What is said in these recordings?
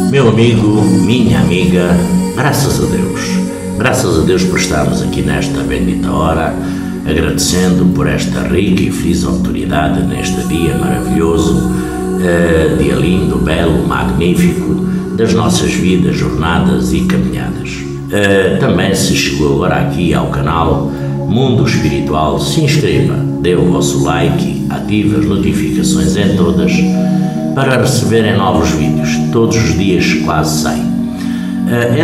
Meu amigo, minha amiga, graças a Deus por estarmos aqui nesta bendita hora, agradecendo por esta rica e feliz autoridade neste dia maravilhoso, dia lindo, belo, magnífico, das nossas vidas, jornadas e caminhadas. Também se chegou agora aqui ao canal Mundo Espiritual, se inscreva, dê o vosso like, ative as notificações em todas, para receberem novos vídeos, todos os dias quase 100.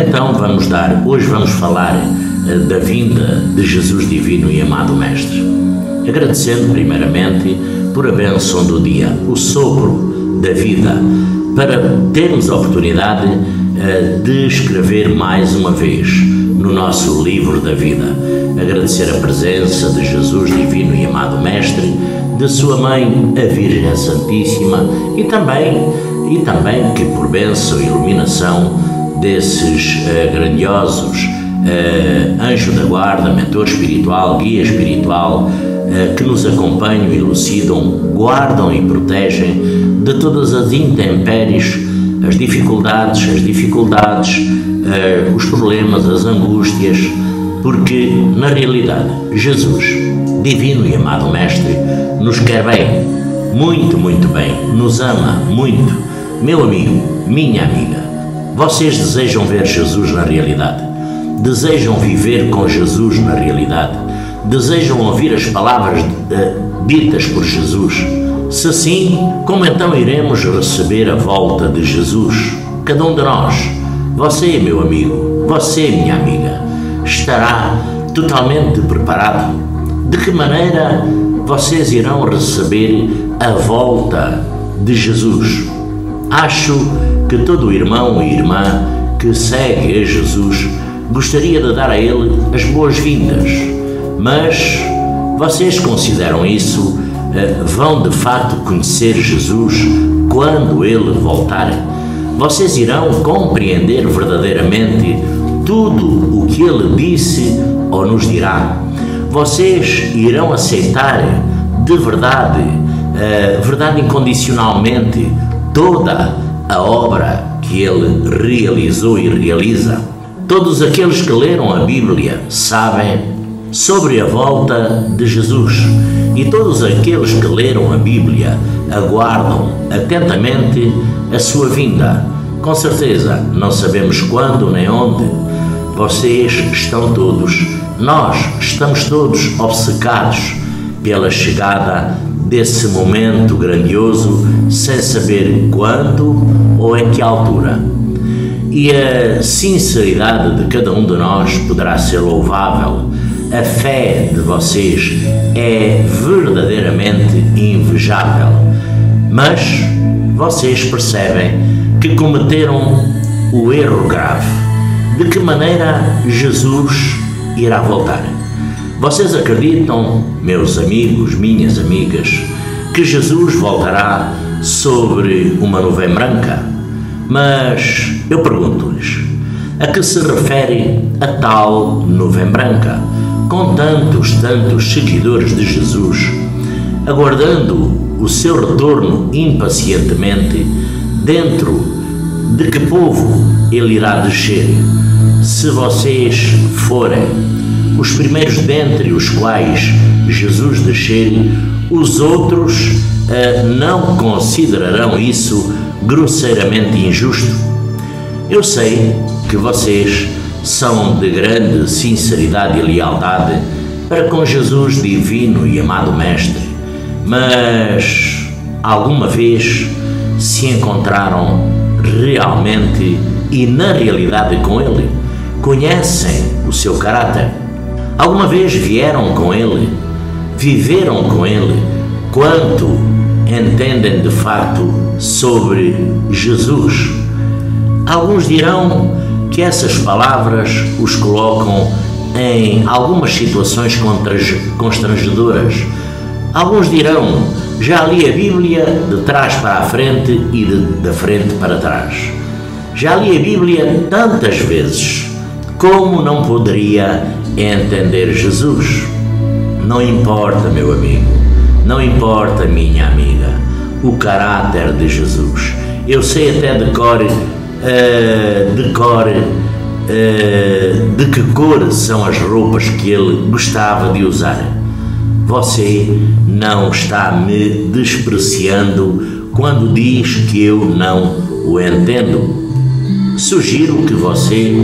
Então hoje vamos falar da vinda de Jesus divino e amado Mestre, agradecendo primeiramente por a bênção do dia, o sopro da vida, para termos a oportunidade de escrever mais uma vez no nosso livro da vida, agradecer a presença de Jesus divino e amado Mestre, de sua mãe, a Virgem Santíssima, e também que por bênção e iluminação desses grandiosos anjos da guarda, mentor espiritual, guia espiritual, que nos acompanham e elucidam, guardam e protegem de todas as intempéries, as dificuldades, os problemas, as angústias, porque na realidade Jesus, divino e amado Mestre, nos quer bem, muito, muito bem, nos ama muito. Meu amigo, minha amiga, vocês desejam ver Jesus na realidade? Desejam viver com Jesus na realidade? Desejam ouvir as palavras ditas por Jesus? Se sim, como então iremos receber a volta de Jesus? Cada um de nós, você, meu amigo, você, minha amiga, estará totalmente preparado? De que maneira vocês irão receber a volta de Jesus? Acho que todo irmão e irmã que segue a Jesus gostaria de dar a ele as boas-vindas, mas vocês consideram isso? Vão de facto conhecer Jesus quando ele voltar? Vocês irão compreender verdadeiramente tudo o que ele disse ou nos dirá? Vocês irão aceitar de verdade, verdade incondicionalmente, toda a obra que ele realizou e realiza? Todos aqueles que leram a Bíblia sabem sobre a volta de Jesus, e todos aqueles que leram a Bíblia aguardam atentamente a sua vinda. Com certeza, não sabemos quando nem onde. Vocês estão todos, nós estamos todos obcecados pela chegada desse momento grandioso, sem saber quando ou em que altura. E a sinceridade de cada um de nós poderá ser louvável. A fé de vocês é verdadeiramente invejável. Mas vocês percebem que cometeram o erro grave. De que maneira Jesus irá voltar? Vocês acreditam, meus amigos, minhas amigas, que Jesus voltará sobre uma nuvem branca? Mas eu pergunto-lhes, a que se refere a tal nuvem branca, com tantos seguidores de Jesus, aguardando o seu retorno impacientemente? Dentro de que povo ele irá descer? Se vocês forem os primeiros dentre os quais Jesus descer, os outros não considerarão isso grosseiramente injusto? Eu sei que vocês são de grande sinceridade e lealdade para com Jesus divino e amado Mestre, mas alguma vez se encontraram realmente e na realidade com Ele? Conhecem o seu caráter? Alguma vez vieram com Ele? Viveram com Ele? Quanto entendem de facto sobre Jesus? Alguns dirão que essas palavras os colocam em algumas situações constrangedoras. Alguns dirão, já li a Bíblia de trás para a frente e da frente para trás. Já li a Bíblia tantas vezes, como não poderia entender Jesus? Não importa, meu amigo, não importa, minha amiga, o caráter de Jesus. Eu sei até de cor de cor, de que cor são as roupas que ele gostava de usar. Você não está me despreciando quando diz que eu não o entendo. Sugiro que você,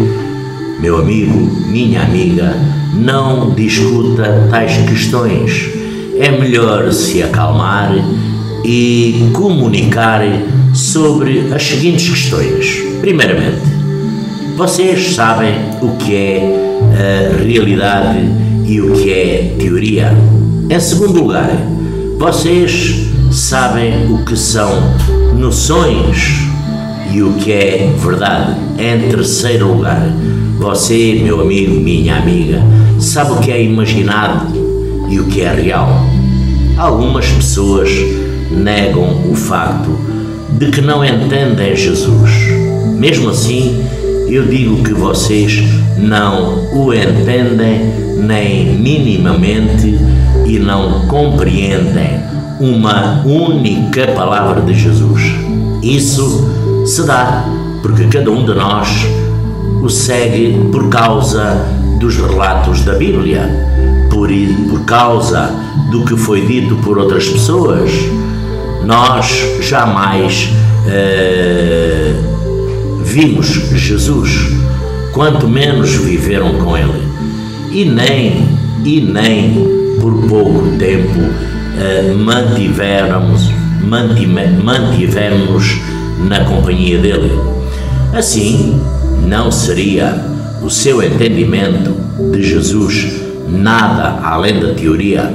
meu amigo, minha amiga, não discuta tais questões. É melhor se acalmar e comunicar sobre as seguintes questões. Primeiramente, vocês sabem o que é a realidade e o que é teoria? Em segundo lugar, vocês sabem o que são noções e o que é verdade? Em terceiro lugar, você, meu amigo, minha amiga, sabe o que é imaginado e o que é real? Algumas pessoas negam o facto de que não entendem Jesus. Mesmo assim, eu digo que vocês não o entendem nem minimamente e não compreendem uma única palavra de Jesus. Isso se dá porque cada um de nós o segue por causa dos relatos da Bíblia, por causa do que foi dito por outras pessoas. Nós jamais vimos Jesus, quanto menos viveram com Ele, e nem por pouco tempo mantivemos na companhia dele. Assim, não seria o seu entendimento de Jesus nada além da teoria?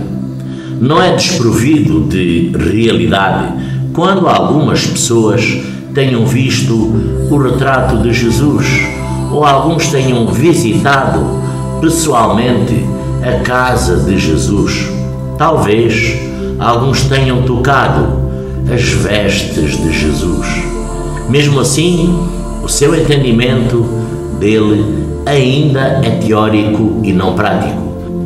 Não é desprovido de realidade quando algumas pessoas tenham visto o retrato de Jesus ou alguns tenham visitado pessoalmente a casa de Jesus. Talvez alguns tenham tocado as vestes de Jesus. Mesmo assim, o seu entendimento dele ainda é teórico e não prático.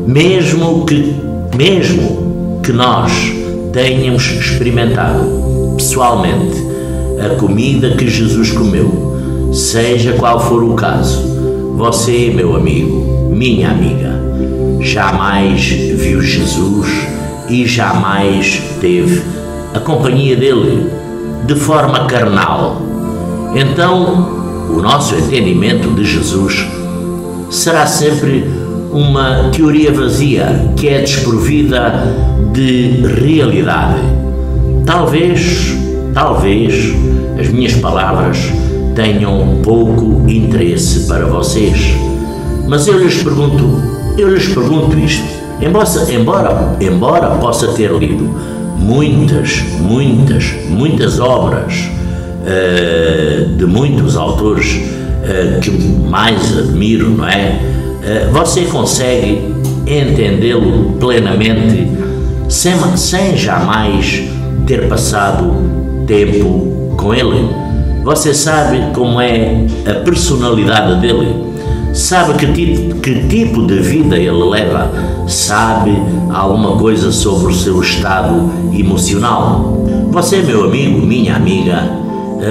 Mesmo que nós tenhamos experimentado pessoalmente a comida que Jesus comeu, seja qual for o caso, você, meu amigo, minha amiga, jamais viu Jesus e jamais teve a companhia dele de forma carnal. Então, o nosso entendimento de Jesus será sempre uma teoria vazia que é desprovida de realidade. Talvez as minhas palavras tenham pouco interesse para vocês, mas eu lhes pergunto isto, embora possa ter lido muitas obras de muitos autores que mais admiro, não é? Você consegue entendê-lo plenamente sem jamais ter passado tempo com ele? Você sabe como é a personalidade dele? Sabe que tipo de vida ele leva? Sabe alguma coisa sobre o seu estado emocional? Você, meu amigo, minha amiga,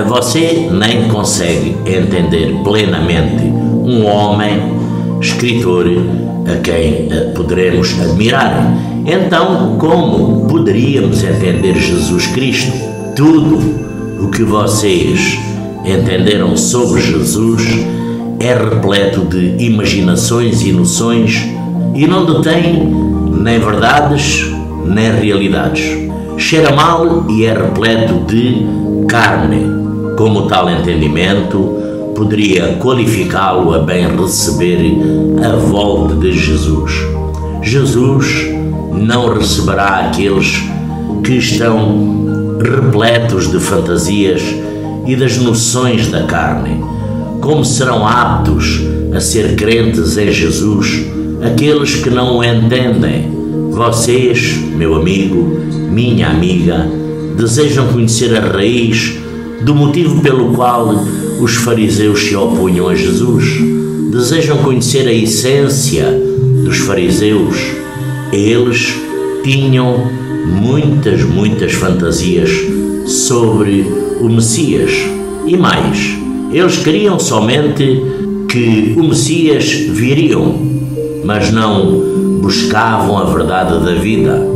você nem consegue entender plenamente um homem, escritor, a quem poderemos admirar. Então, como poderíamos entender Jesus Cristo? Tudo o que vocês entenderam sobre Jesus é repleto de imaginações e noções e não detém nem verdades nem realidades. Cheira mal e é repleto de carne. Como tal entendimento poderia qualificá-lo a bem receber a volta de Jesus? Jesus não receberá aqueles que estão repletos de fantasias e das noções da carne. Como serão aptos a ser crentes em Jesus aqueles que não o entendem? Vocês, meu amigo, minha amiga, desejam conhecer a raiz do motivo pelo qual os fariseus se opunham a Jesus? Desejam conhecer a essência dos fariseus? Eles tinham muitas fantasias sobre o Messias. E mais, Eles queriam somente que o Messias viriam, mas não buscavam a verdade da vida.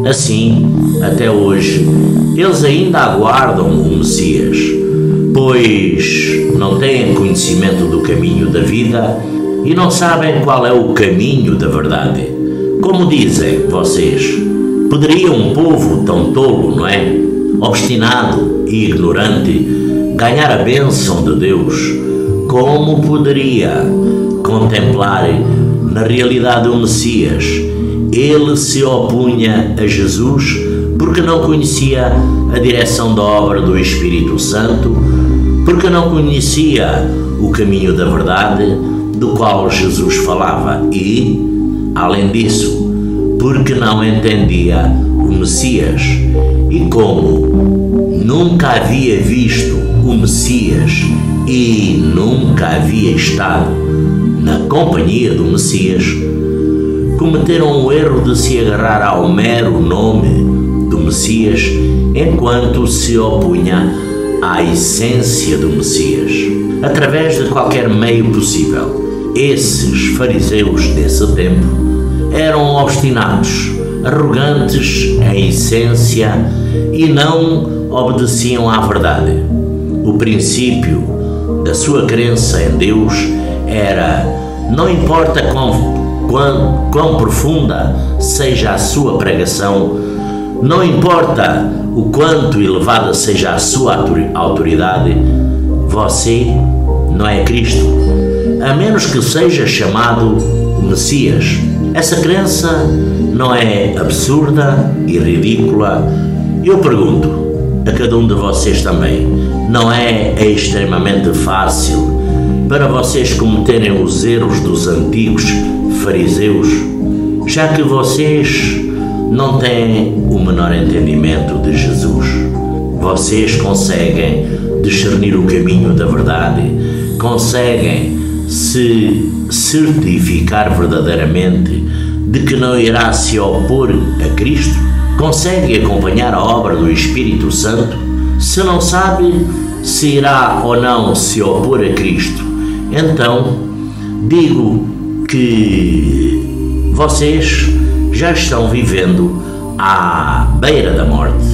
Assim, até hoje, eles ainda aguardam o Messias, pois não têm conhecimento do caminho da vida e não sabem qual é o caminho da verdade. Como dizem vocês, poderia um povo tão tolo, não é? Obstinado e ignorante, ganhar a bênção de Deus? Como poderia contemplar na realidade o Messias? Ele se opunha a Jesus porque não conhecia a direção da obra do Espírito Santo, porque não conhecia o caminho da verdade do qual Jesus falava e, além disso, porque não entendia o Messias. E como nunca havia visto o Messias e nunca havia estado na companhia do Messias, cometeram o erro de se agarrar ao mero nome do Messias enquanto se opunha à essência do Messias, através de qualquer meio possível. Esses fariseus desse tempo eram obstinados, arrogantes em essência e não obedeciam à verdade. O princípio da sua crença em Deus era: não importa quão profunda seja a sua pregação, não importa o quanto elevada seja a sua autoridade, você não é Cristo, a menos que seja chamado Messias. Essa crença não é absurda e ridícula? Eu pergunto a cada um de vocês também, não é extremamente fácil para vocês cometerem os erros dos antigos fariseus, já que vocês não têm o menor entendimento de Jesus? Vocês conseguem discernir o caminho da verdade? Conseguem se certificar verdadeiramente de que não irá se opor a Cristo? Consegue acompanhar a obra do Espírito Santo? Se não sabe se irá ou não se opor a Cristo, então digo que vocês já estão vivendo à beira da morte.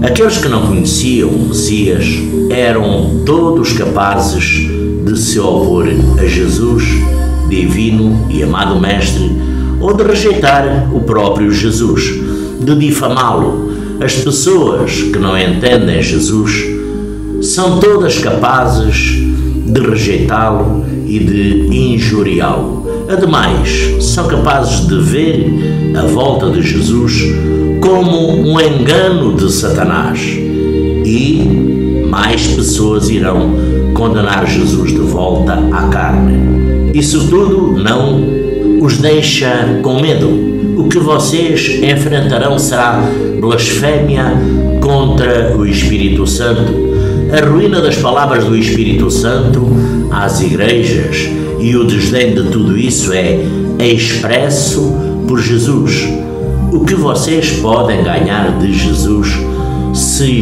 Aqueles que não conheciam o Messias eram todos capazes de se opor a Jesus, divino e amado Mestre, ou de rejeitar o próprio Jesus, de difamá-lo. As pessoas que não entendem Jesus são todas capazes de rejeitá-lo e de injuriá-lo. Ademais, são capazes de ver a volta de Jesus como um engano de Satanás, e mais pessoas irão condenar Jesus de volta à carne. Isso tudo não os deixa com medo. O que vocês enfrentarão será blasfémia contra o Espírito Santo, a ruína das palavras do Espírito Santo às igrejas, e o desdém de tudo isso é expresso por Jesus. O que vocês podem ganhar de Jesus se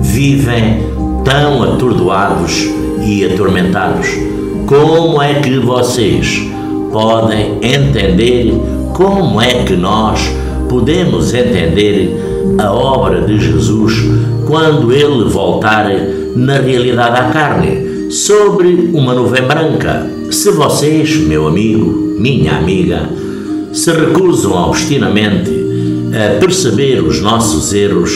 vivem tão atordoados e atormentados? Como é que vocês podem entender, como é que nós podemos entender a obra de Jesus quando Ele voltar na realidade à carne, sobre uma nuvem branca? Se vocês, meu amigo, minha amiga, se recusam obstinamente a perceber os nossos erros,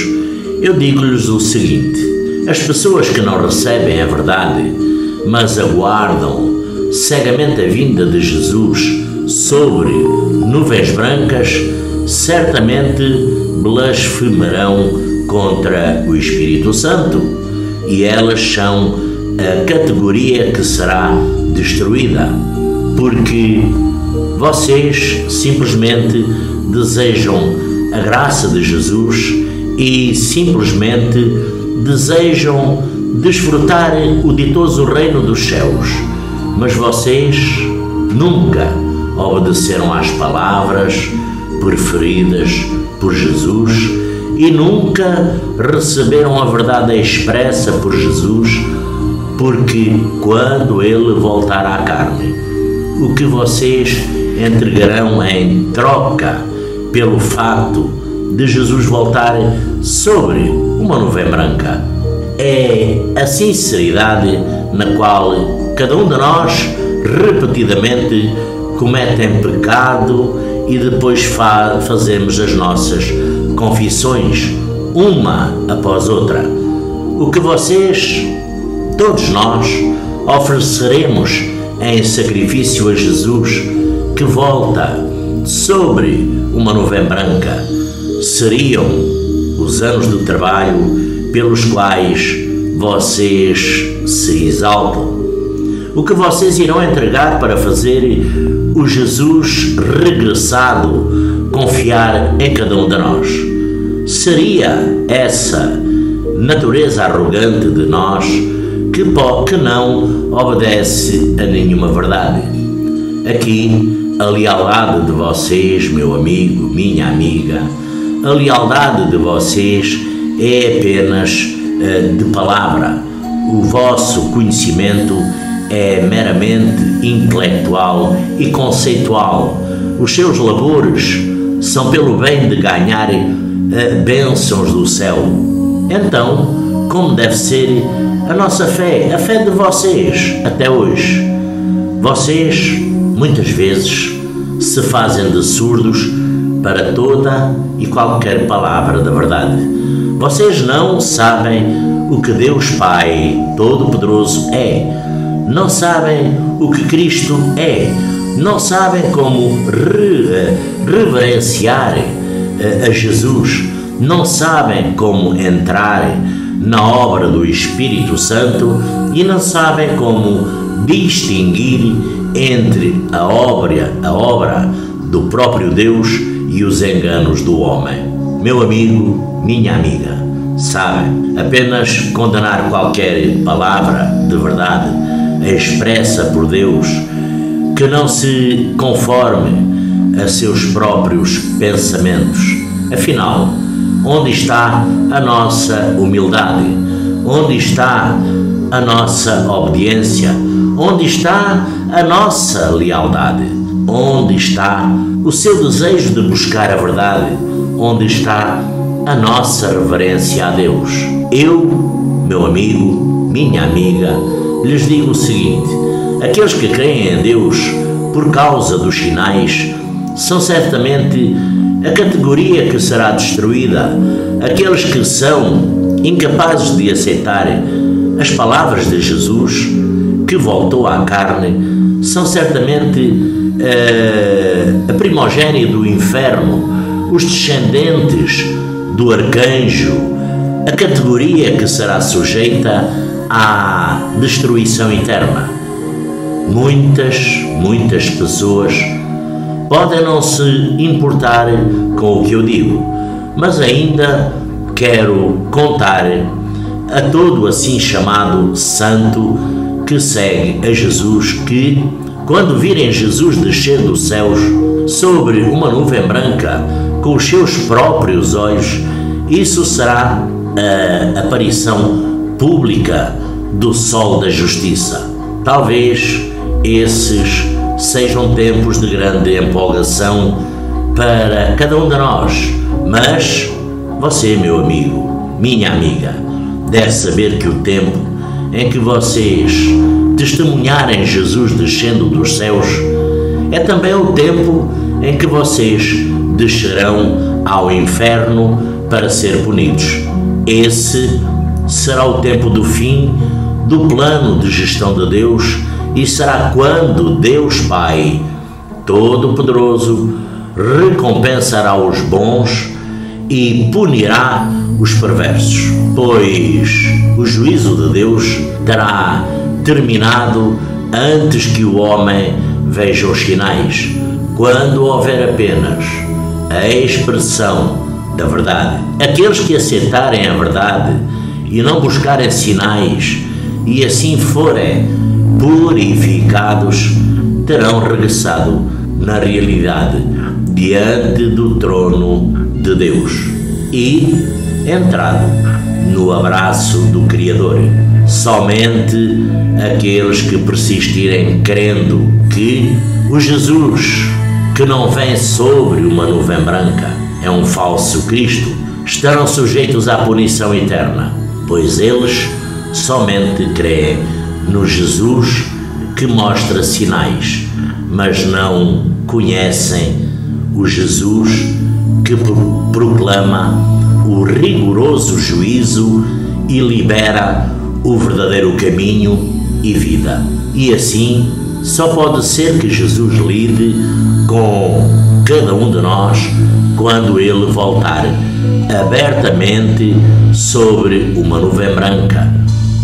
eu digo-lhes o seguinte: as pessoas que não recebem a verdade, mas aguardam cegamente a vinda de Jesus sobre nuvens brancas, certamente blasfemarão contra o Espírito Santo, e elas são a categoria que será destruída, porque vocês simplesmente desejam a graça de Jesus e simplesmente desejam desfrutar o ditoso reino dos céus, mas vocês nunca obedeceram às palavras preferidas por Jesus e nunca receberam a verdade expressa por Jesus porque quando ele voltar à carne, o que vocês entregarão em troca pelo facto de Jesus voltar sobre uma nuvem branca é a sinceridade na qual cada um de nós repetidamente cometem pecado e depois fazemos as nossas confissões uma após outra. O que vocês, todos nós, ofereceremos em sacrifício a Jesus, que volta sobre uma nuvem branca, seriam os anos do trabalho pelos quais vocês se exaltam. O que vocês irão entregar para fazer o Jesus regressado confiar em cada um de nós? Seria essa natureza arrogante de nós que não obedece a nenhuma verdade. Aqui, a lealdade de vocês, meu amigo, minha amiga, a lealdade de vocês é apenas de palavra. O vosso conhecimento é meramente intelectual e conceitual. Os seus labores são pelo bem de ganhar bênçãos do céu. Então, como deve ser a nossa fé, a fé de vocês até hoje? Vocês, muitas vezes, se fazem de surdos para toda e qualquer palavra da verdade. Vocês não sabem o que Deus Pai Todo-Poderoso é. Não sabem o que Cristo é, não sabem como reverenciar a Jesus, não sabem como entrar na obra do Espírito Santo e não sabem como distinguir entre a obra do próprio Deus e os enganos do homem. Meu amigo, minha amiga, sabem, apenas condenar qualquer palavra de verdade expressa por Deus, que não se conforme a seus próprios pensamentos. Afinal, onde está a nossa humildade? Onde está a nossa obediência? Onde está a nossa lealdade? Onde está o seu desejo de buscar a verdade? Onde está a nossa reverência a Deus? Eu, meu amigo, minha amiga, lhes digo o seguinte: aqueles que creem em Deus por causa dos sinais são certamente a categoria que será destruída. Aqueles que são incapazes de aceitar as palavras de Jesus, que voltou à carne, são certamente a primogênia do inferno, os descendentes do arcanjo, a categoria que será sujeita à destruição eterna. Muitas pessoas podem não se importar com o que eu digo, mas ainda quero contar a todo assim chamado santo que segue a Jesus, que, quando virem Jesus descer dos céus sobre uma nuvem branca com os seus próprios olhos, isso será a aparição pública do sol da justiça. Talvez esses sejam tempos de grande empolgação para cada um de nós, mas você, meu amigo, minha amiga, deve saber que o tempo em que vocês testemunharem Jesus descendo dos céus é também o tempo em que vocês descerão ao inferno para ser punidos. Esse será o tempo do fim do plano de gestão de Deus e será quando Deus Pai Todo-Poderoso recompensará os bons e punirá os perversos, pois o juízo de Deus terá terminado antes que o homem veja os sinais, quando houver apenas a expressão da verdade. Aqueles que aceitarem a verdade e não buscarem sinais e assim forem purificados, terão regressado na realidade diante do trono de Deus e entrado no abraço do Criador. Somente aqueles que persistirem crendo que o Jesus que não vem sobre uma nuvem branca é um falso Cristo estarão sujeitos à punição eterna, pois eles somente creem no Jesus que mostra sinais, mas não conhecem o Jesus que proclama o rigoroso juízo e libera o verdadeiro caminho e vida. E assim, só pode ser que Jesus lide com cada um de nós quando Ele voltar abertamente sobre uma nuvem branca.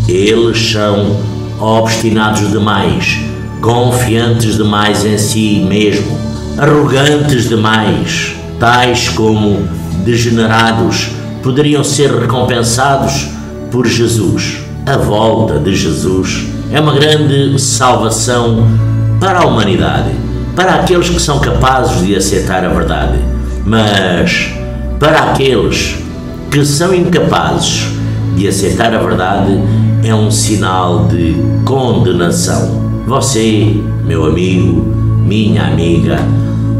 Eles são obstinados demais, confiantes demais em si mesmo, arrogantes demais, tais como degenerados, poderiam ser recompensados por Jesus. A volta de Jesus é uma grande salvação para a humanidade, para aqueles que são capazes de aceitar a verdade, mas para aqueles que são incapazes de aceitar a verdade é um sinal de condenação. Você, meu amigo, minha amiga,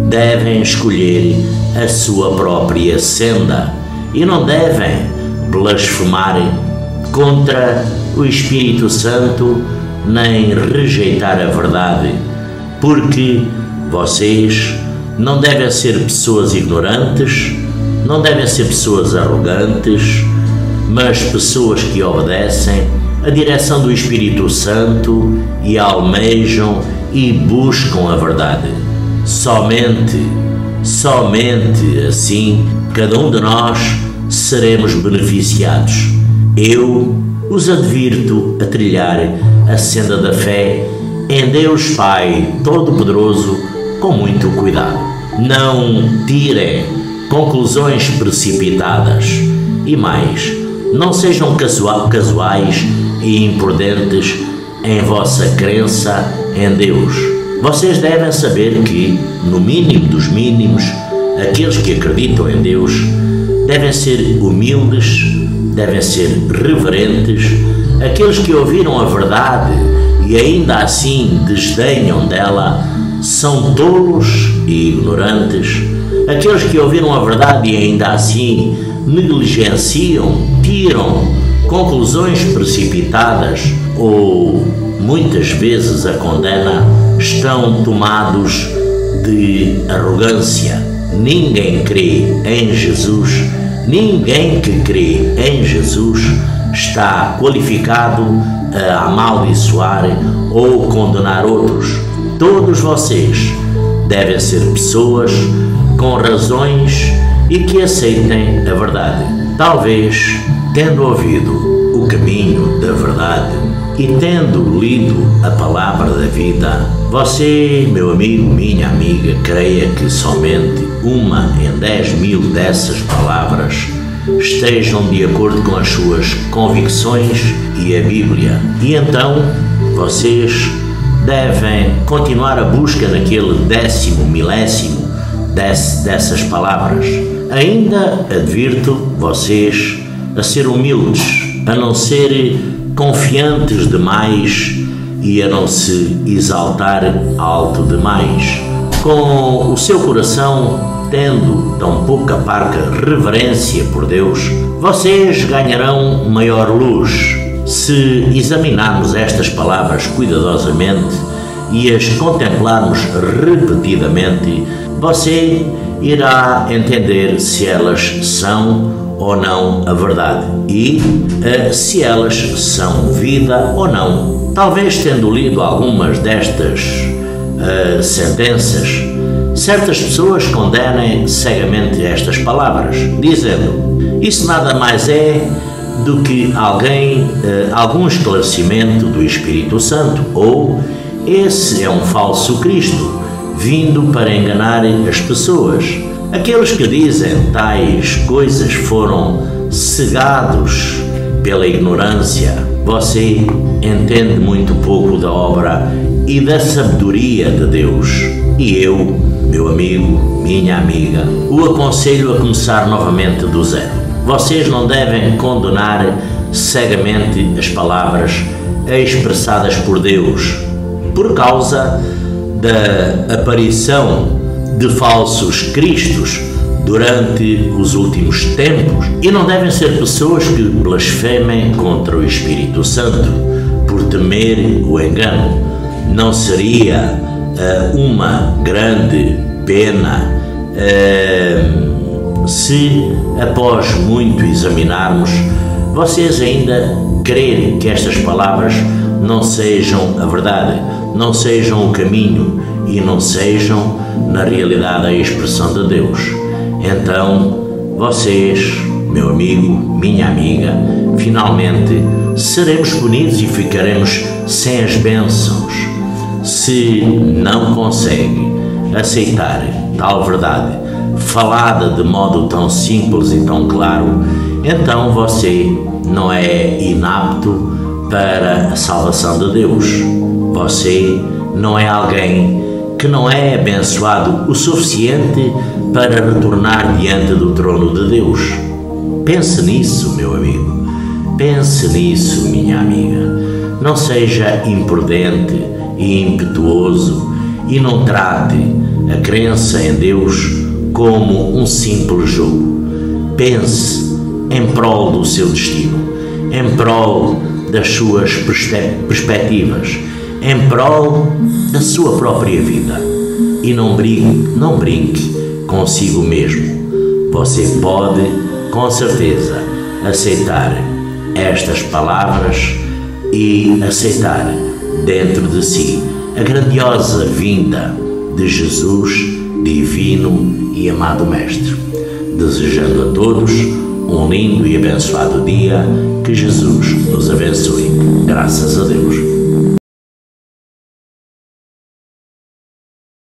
devem escolher a sua própria senda e não devem blasfemar contra o Espírito Santo nem rejeitar a verdade, porque vocês não devem ser pessoas ignorantes, não devem ser pessoas arrogantes, mas pessoas que obedecem a direção do Espírito Santo e almejam e buscam a verdade. Somente assim, cada um de nós seremos beneficiados. Eu os advirto a trilhar a senda da fé em Deus Pai Todo-Poderoso com muito cuidado. Não tirem conclusões precipitadas e mais, não sejam casuais e imprudentes em vossa crença em Deus. Vocês devem saber que, no mínimo dos mínimos, aqueles que acreditam em Deus devem ser humildes, devem ser reverentes. Aqueles que ouviram a verdade e ainda assim desdenham dela são tolos e ignorantes. Aqueles que ouviram a verdade e ainda assim negligenciam, tiram conclusões precipitadas ou muitas vezes a condena, estão tomados de arrogância. Ninguém crê em Jesus, ninguém que crê em Jesus está qualificado a amaldiçoar ou condenar outros. Todos vocês devem ser pessoas com razões e que aceitem a verdade. Talvez, tendo ouvido o caminho da verdade e tendo lido a palavra da vida, você, meu amigo, minha amiga, creia que somente uma em 10.000 dessas palavras estejam de acordo com as suas convicções e a Bíblia. E então, vocês devem continuar a busca naquele 10º milésimo dessas palavras. Ainda advirto vocês a ser humildes, a não ser confiantes demais e a não se exaltar alto demais. Com o seu coração tendo tão pouca parca reverência por Deus, vocês ganharão maior luz. Se examinarmos estas palavras cuidadosamente e as contemplarmos repetidamente, você irá entender se elas são ou não a verdade e se elas são vida ou não. Talvez tendo lido algumas destas sentenças, certas pessoas condenem cegamente estas palavras, dizendo: isso nada mais é do que algum esclarecimento do Espírito Santo, ou esse é um falso Cristo, vindo para enganar as pessoas. Aqueles que dizem tais coisas foram cegados pela ignorância. Você entende muito pouco da obra e da sabedoria de Deus. E eu, meu amigo, minha amiga, o aconselho a começar novamente do zero. Vocês não devem condenar cegamente as palavras expressadas por Deus, por causa da aparição de falsos cristos durante os últimos tempos. E não devem ser pessoas que blasfemem contra o Espírito Santo por temer o engano. Não seria uma grande pena se, após muito examinarmos, vocês ainda crerem que estas palavras não sejam a verdade, não sejam o caminho e não sejam, na realidade, a expressão de Deus? Então, vocês, meu amigo, minha amiga, finalmente seremos punidos e ficaremos sem as bênçãos. Se não consegue aceitar tal verdade, falada de modo tão simples e tão claro, então você não é inapto para a salvação de Deus. Você não é alguém que não é abençoado o suficiente para retornar diante do trono de Deus. Pense nisso, meu amigo. Pense nisso, minha amiga. Não seja imprudente e impetuoso e não trate a crença em Deus como um simples jogo. Pense em prol do seu destino, em prol das suas perspectivas, em prol da sua própria vida. E não brinque consigo mesmo. Você pode, com certeza, aceitar estas palavras e aceitar dentro de si a grandiosa vinda de Jesus, divino e amado Mestre. Desejando a todos um lindo e abençoado dia, que Jesus nos abençoe. Graças a Deus.